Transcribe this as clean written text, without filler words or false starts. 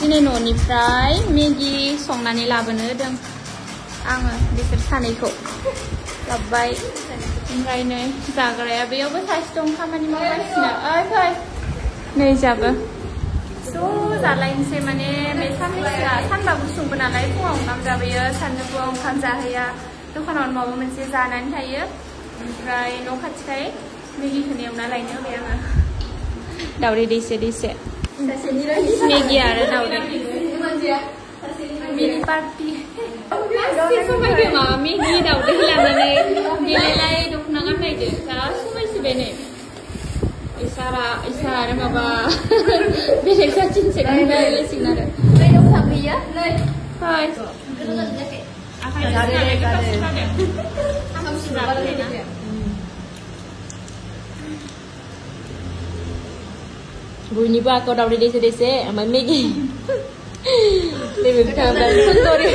दिनै न'निफ्राय मेगि संनानै लाबोनो होदों आङो बिसोर सानैखौ लाबोबाय ओमफ्राय नै जाग्राया बेयावबो सासे दं खामानि मावगासिनो ओइ फै नै जाबो ज' जालायनोसै माने बे साननैसोआ सानबा गुसुंबो नालाय फुङाव ओंखाम जाबोयो सानजौफुआव ओंखाम जाहैया दखानाव माबा मोनसे जानानै थायो ओमफ्राय न' खाथिखाय मेगिखौनो एवना लायनो होबाय आङो दावदै दैसे दैसे मेगि आरो दावदै मिनि पार्टि समायदो माबा मेगि दावदै लानानै देलायलाय दख'ना गाननायदो जा समायसिबाय नै इसारा आरो माबा बेलेग जाथिनसै रायलायसिगोन आरो दं थांहैयो नै फै बयनिबो आखायाव दावदै दैसे दैसे ओमफ्राय मेगि बेबो सुन्दरि